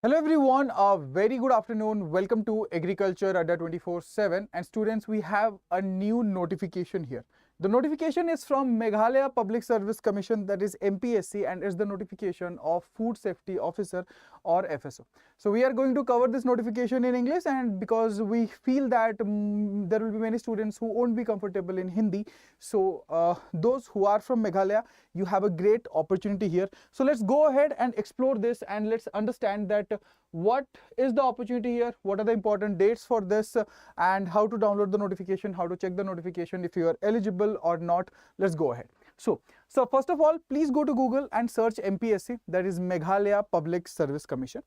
Hello everyone, a very good afternoon. Welcome to Agriculture Adda247. And students, we have a new notification here. The notification is from Meghalaya Public Service Commission, that is MPSC, and is the notification of Food Safety Officer or FSO. So we are going to cover this notification in English, and because we feel that there will be many students who won't be comfortable in Hindi. So those who are from Meghalaya, you have a great opportunity here. So let's go ahead and explore this, and let's understand that what is the opportunity here, what are the important dates for this, and how to download the notification, how to check the notification, if you are eligible or not. Let's go ahead. So first of all, please go to Google and search MPSC, that is Meghalaya Public Service Commission.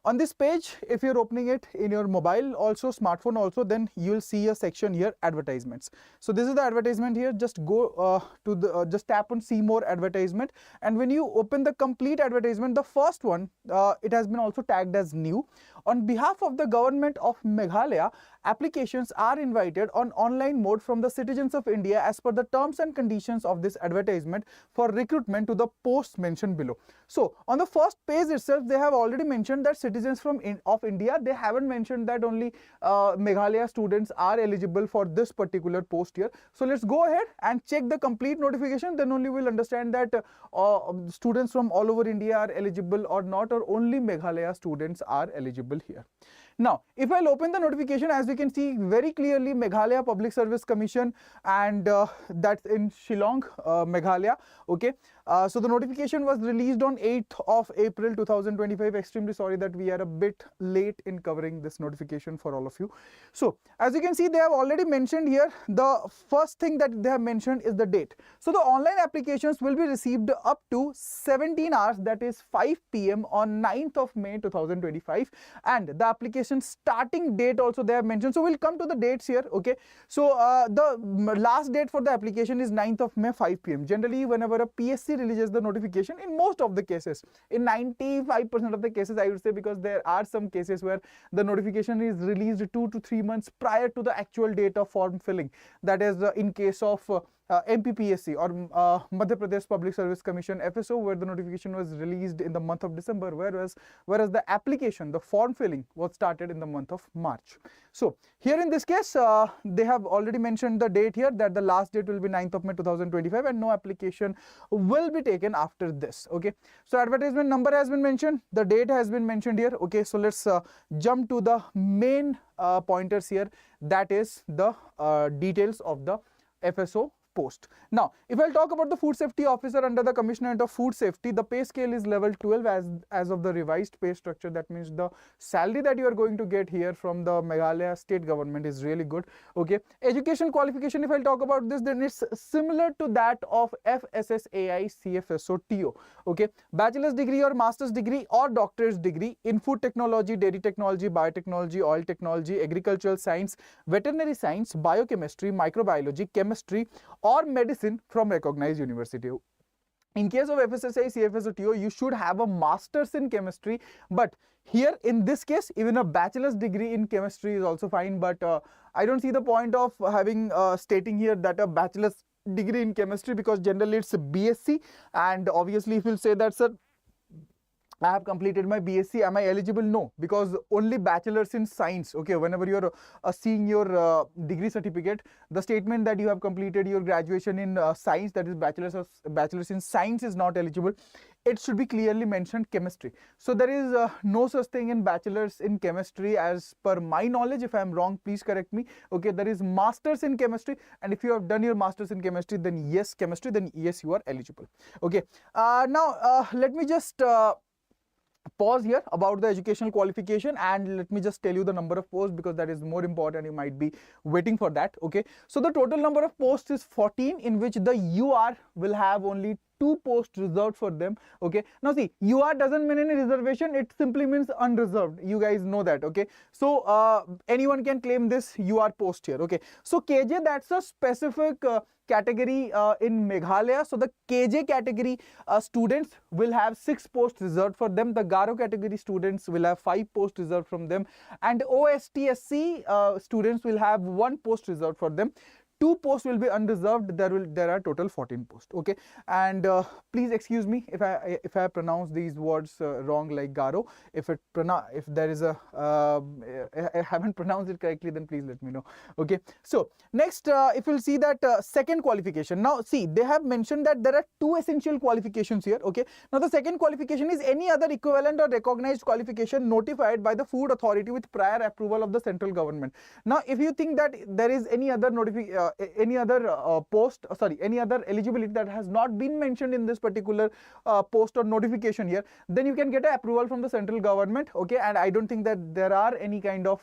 On this page, if you're opening it in your mobile also, smartphone also, then you'll see a section here, advertisements. So this is the advertisement here. Just go just tap on see more advertisement, and when you open the complete advertisement, the first one, it has been also tagged as new. On behalf of the government of Meghalaya, applications are invited on online mode from the citizens of India as per the terms and conditions of this advertisement for recruitment to the posts mentioned below. So on the first page itself, they have already mentioned that citizens of India. They haven't mentioned that only Meghalaya students are eligible for this particular post here. So let's go ahead and check the complete notification, then only we'll understand that students from all over India are eligible or not, or only Meghalaya students are eligible here. Now, if I'll open the notification, as you can see very clearly, Meghalaya Public Service Commission, and that's in Shillong, Meghalaya. Okay. So the notification was released on 8th of April 2025. Extremely sorry that we are a bit late in covering this notification for all of you. So as you can see, they have already mentioned here, the first thing that they have mentioned is the date. So the online applications will be received up to 17 hours, that is 5 p.m. on 9th of May 2025, and the application starting date also they have mentioned. So we'll come to the dates here. Okay. So the last date for the application is 9th of May 5 p.m. Generally, whenever a PSC releases the notification, in most of the cases, in 95% of the cases, I would say, because there are some cases where the notification is released 2 to 3 months prior to the actual date of form filling. That is in case of MPPSC or Madhya Pradesh Public Service Commission FSO, where the notification was released in the month of December, whereas the application, the form filling, was started in the month of March. So here in this case, they have already mentioned the date here, that the last date will be 9th of May 2025, and no application will be taken after this. Okay. So advertisement number has been mentioned, the date has been mentioned here. Okay. So let's jump to the main pointers here, that is the details of the FSO post. Now, if I'll talk about the food safety officer under the Commissioner of Food Safety, the pay scale is level 12 as of the revised pay structure. That means the salary that you are going to get here from the Meghalaya state government is really good. Okay. Education qualification, if I'll talk about this, then it's similar to that of FSSAI CFSO TO. Okay. Bachelor's degree or master's degree or doctor's degree in food technology, dairy technology, biotechnology, oil technology, agricultural science, veterinary science, biochemistry, microbiology, chemistry, or medicine from recognized university. In case of FSSAI CFSO TO, you should have a master's in chemistry, but here in this case, even a bachelor's degree in chemistry is also fine. But I don't see the point of having stating here that a bachelor's degree in chemistry, because generally it's a BSc, and obviously if you'll say that, sir, I have completed my BSc, am I eligible? No, because only bachelor's in science. Okay, whenever you are seeing your degree certificate, the statement that you have completed your graduation in science, that is bachelor's in science, is not eligible. It should be clearly mentioned chemistry. So there is no such thing in bachelor's in chemistry as per my knowledge. If I am wrong, please correct me. Okay, there is master's in chemistry, and if you have done your master's in chemistry, then yes, you are eligible. Okay, now let me just pause here about the educational qualification, and let me just tell you the number of posts, because that is more important. You might be waiting for that. Okay, so the total number of posts is 14, in which the UR will have only 2 posts reserved for them. Okay, now see, UR doesn't mean any reservation, it simply means unreserved. You guys know that. Okay, so anyone can claim this UR post here. Okay, so KJ, that's a specific category in Meghalaya. So the KJ category students will have 6 posts reserved for them. The Garo category students will have 5 posts reserved from them, and OSTSC students will have 1 post reserved for them. 2 posts will be unreserved. There are total 14 posts. Okay, and please excuse me if I pronounce these words wrong, like Garo. If there is a I haven't pronounced it correctly, then please let me know. Okay, so next if you'll see that second qualification. Now see, they have mentioned that there are 2 essential qualifications here. Okay, now the second qualification is any other equivalent or recognized qualification notified by the food authority with prior approval of the central government. Now if you think that there is any other any other eligibility that has not been mentioned in this particular post or notification here, then you can get an approval from the central government. Okay, and I don't think that there are any kind of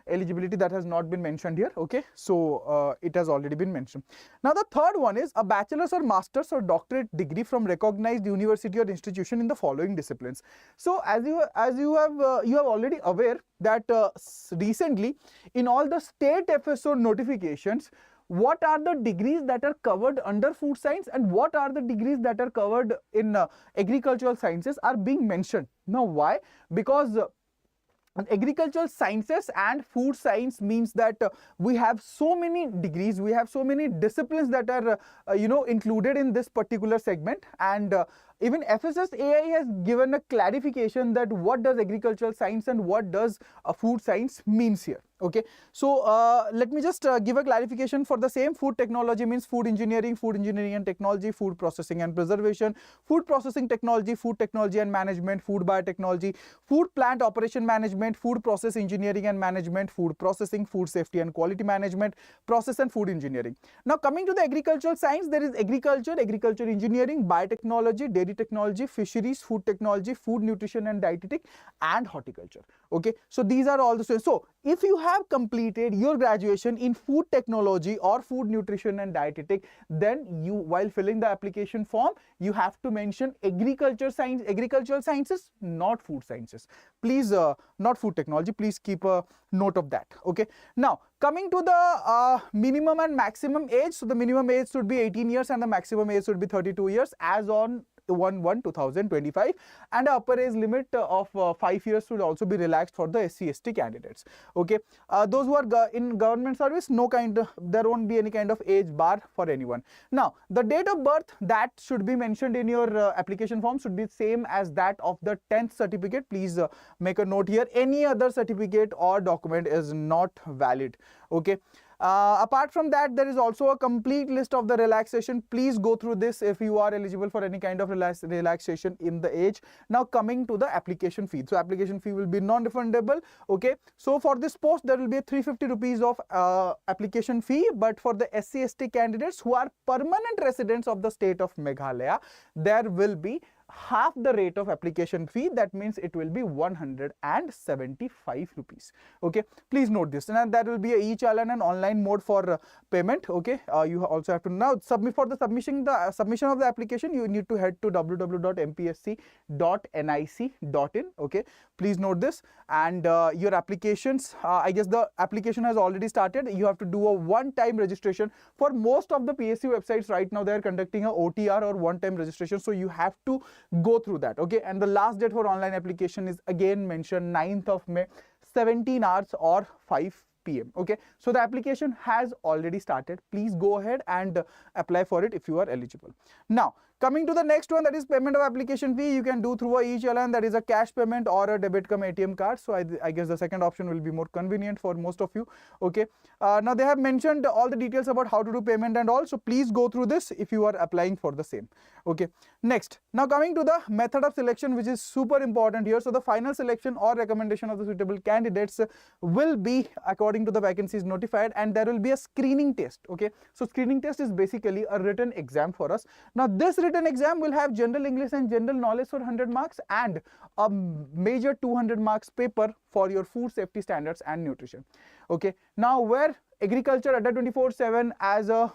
eligibility that has not been mentioned here. Okay, so it has already been mentioned. Now the third one is a bachelor's or master's or doctorate degree from recognized university or institution in the following disciplines. So as you have already aware that recently in all the state FSO notifications, what are the degrees that are covered under food science and what are the degrees that are covered in agricultural sciences are being mentioned. Now why? Because agricultural sciences and food science means that we have so many degrees, we have so many disciplines that are included in this particular segment, and even FSSAI has given a clarification that what does agricultural science and what does food science means here. Okay, so let me just give a clarification for the same. Food technology means food engineering and technology, food processing and preservation, food processing technology, food technology and management, food biotechnology, food plant operation management, food process engineering and management, food processing, food safety and quality management, process and food engineering. Now coming to the agricultural science, there is agriculture engineering, biotechnology, dairy technology, fisheries, food technology, food nutrition and dietetic, and horticulture. Okay, so these are all the students. So if you have completed your graduation in food technology or food nutrition and dietetic, then you, while filling the application form, you have to mention agricultural sciences, not food sciences. Please, not food technology. Please keep a note of that. Okay. Now coming to the minimum and maximum age. So the minimum age should be 18 years and the maximum age should be 32 years as on 1/1/2025, and upper age limit of 5 years should also be relaxed for the SC/ST candidates. Okay, those who are in government service, there won't be any kind of age bar for anyone. Now the date of birth that should be mentioned in your application form should be same as that of the 10th certificate. Please make a note here. Any other certificate or document is not valid. Okay. Apart from that, there is also a complete list of the relaxation. Please go through this if you are eligible for any kind of relaxation in the age. Now coming to the application fee. So application fee will be non-refundable. Okay, so for this post there will be 350 rupees of application fee, but for the SC/ST candidates who are permanent residents of the state of Meghalaya, there will be half the rate of application fee. That means it will be 175 rupees. Okay, please note this, and that will be a e-challan and online mode for payment. Okay, you also have to now submit for the submission of the application. You need to head to www.mpsc.nic.in. okay, please note this, and your applications, I guess the application has already started. You have to do a one-time registration. For most of the PSC websites right now, they are conducting a OTR or one-time registration, so you have to go through that. Okay, and the last date for online application is again mentioned 9th of May, 17 hours or 5 PM. Okay, so the application has already started. Please go ahead and apply for it if you are eligible. Now coming to the next one, that is payment of application fee. You can do through a e-challan, that is a cash payment or a debit cum ATM card. So I guess the second option will be more convenient for most of you. Okay, now they have mentioned all the details about how to do payment and all, so please go through this if you are applying for the same. Okay, next, now coming to the method of selection, which is super important here. So the final selection or recommendation of the suitable candidates will be according to the vacancies notified, and there will be a screening test. Okay, so screening test is basically a written exam for us. Now this written exam will have general English and general knowledge for 100 marks and a major 200 marks paper for your food safety standards and nutrition. Okay, now where Agriculture Adda247 as a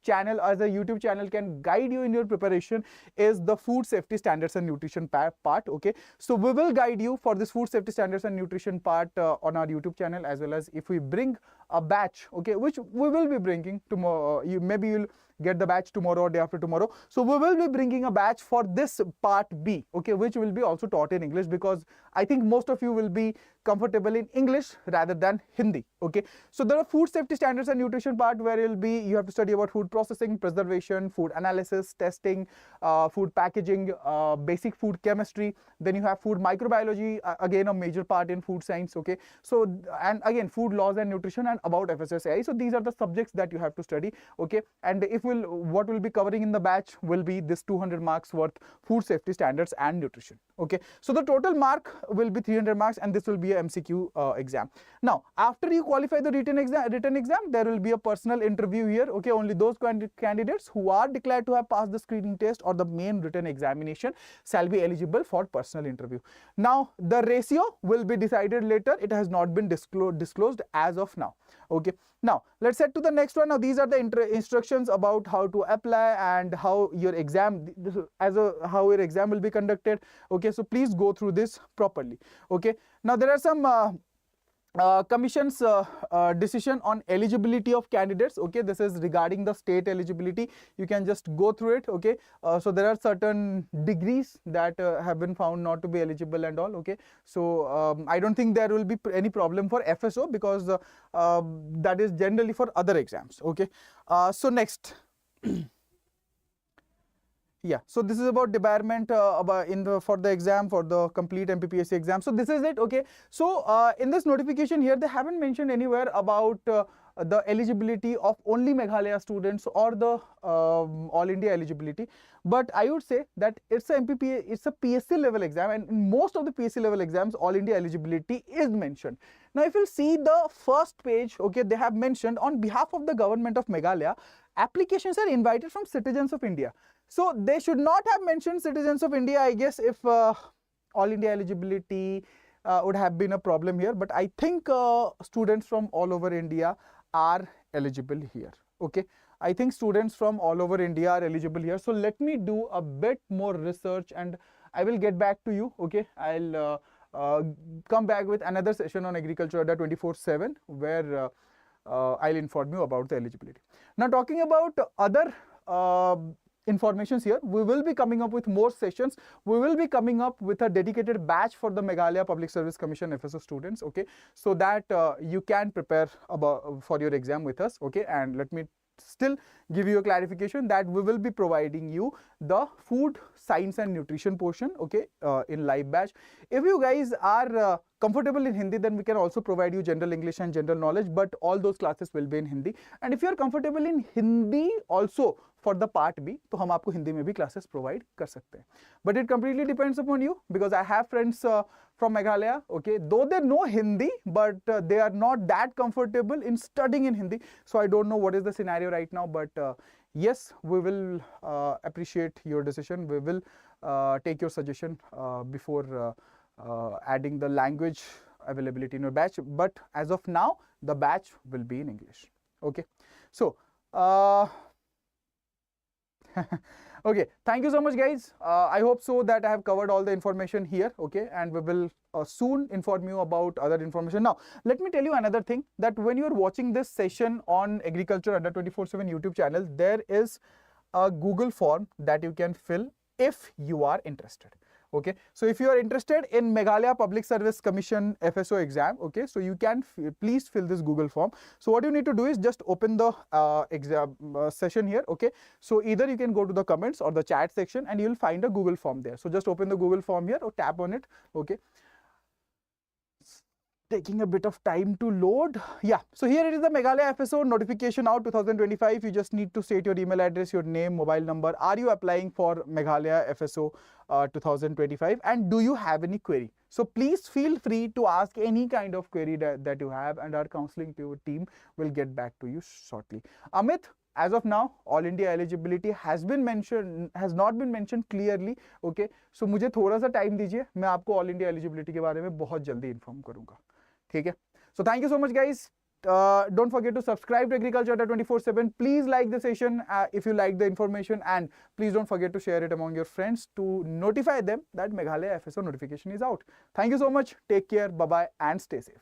channel, as a YouTube channel, can guide you in your preparation is the food safety standards and nutrition part. Okay, so we will guide you for this food safety standards and nutrition part on our YouTube channel, as well as if we bring a batch, okay, which we will be bringing tomorrow. Maybe you'll get the batch tomorrow or day after tomorrow. So we will be bringing a batch for this part B, okay, which will be also taught in English, because I think most of you will be comfortable in English rather than Hindi, okay. So there are food safety standards and nutrition part, where you have to study about food processing, preservation, food analysis, testing, food packaging, basic food chemistry. Then you have food microbiology, again a major part in food science, okay. So, and again food laws and nutrition, and about FSSAI. So these are the subjects that you have to study, okay. And what we'll be covering in the batch will be this 200 marks worth food safety standards and nutrition, okay. So the total mark will be 300 marks, and this will be a MCQ exam. Now, after you qualify the written exam, there will be a personal interview here, okay. Only those candidates who are declared to have passed the screening test or the main written examination shall be eligible for personal interview. Now, the ratio will be decided later. It has not been disclosed as of now, okay. Now, let's head to the next one. Now, these are the instructions about how to apply and how your exam, how your exam will be conducted, okay. So please go through this properly, okay. Now, there are some Commission's decision on eligibility of candidates, okay. This is regarding the state eligibility. You can just go through it, okay. So there are certain degrees that have been found not to be eligible and all, okay. So I don't think there will be any problem for FSO, because that is generally for other exams, okay. So next. Yeah, so this is about debarment for the exam, for the complete MPPSC exam. So this is it, okay. So in this notification here, they haven't mentioned anywhere about the eligibility of only Meghalaya students or the All India eligibility. But I would say that it's a PSC level exam, and in most of the PSC level exams, All India eligibility is mentioned. Now, if you see the first page, okay, they have mentioned, on behalf of the government of Meghalaya, applications are invited from citizens of India. So they should not have mentioned citizens of India, I guess, if All India eligibility would have been a problem here. But I think students from all over India are eligible here, okay. I think students from all over India are eligible here. So let me do a bit more research and I will get back to you, okay. I'll come back with another session on Agriculture Adda247, where I'll inform you about the eligibility. Now, talking about other informations here, we will be coming up with more sessions. We will be coming up with a dedicated batch for the Meghalaya Public Service Commission FSO students, okay, so that you can prepare for your exam with us, okay. And let me still give you a clarification that we will be providing you the food science and nutrition portion, okay, in live batch. If you guys are comfortable in Hindi, then we can also provide you general English and general knowledge, but all those classes will be in Hindi. And if you are comfortable in Hindi also for the part B, तो हम आपको हिंदी में भी classes provide कर सकते हैं. But it completely depends upon you, because I have friends from Meghalaya, okay, though they know Hindi, but they are not that comfortable in studying in Hindi. So I don't know what is the scenario right now, but yes, we will appreciate your decision. We will take your suggestion before adding the language availability in your batch. But as of now, the batch will be in English, okay. So okay, thank you so much, guys. I hope so that I have covered all the information here, okay, and we will soon inform you about other information. Now, let me tell you another thing, that when you are watching this session on Agriculture Adda247 YouTube channel, there is a Google form that you can fill if you are interested. Okay, so if you are interested in Meghalaya Public Service Commission FSO exam, okay, so you can please fill this Google form. So what you need to do is just open the exam session here, okay. So either you can go to the comments or the chat section and you will find a Google form there. So just open the Google form here or tap on it, okay. Taking a bit of time to load. Yeah, so here it is, the Meghalaya FSO notification out 2025. You just need to state your email address, your name, mobile number. Are you applying for Meghalaya FSO 2025, and do you have any query? So please feel free to ask any kind of query that you have, and our counseling team will get back to you shortly. Amit, as of now, All India eligibility has not been mentioned clearly, okay. So मुझे थोड़ा सा time दीजिए, मैं आपको All India eligibility के बारे में बहुत जल्दी inform करूँगा. ठीक है. So thank you so much, guys. Don't forget to subscribe to Agriculture Adda247. Please like the session if you like the information, and please don't forget to share it among your friends to notify them that Meghalaya FSO notification is out. Thank you so much. Take care. Bye bye and stay safe.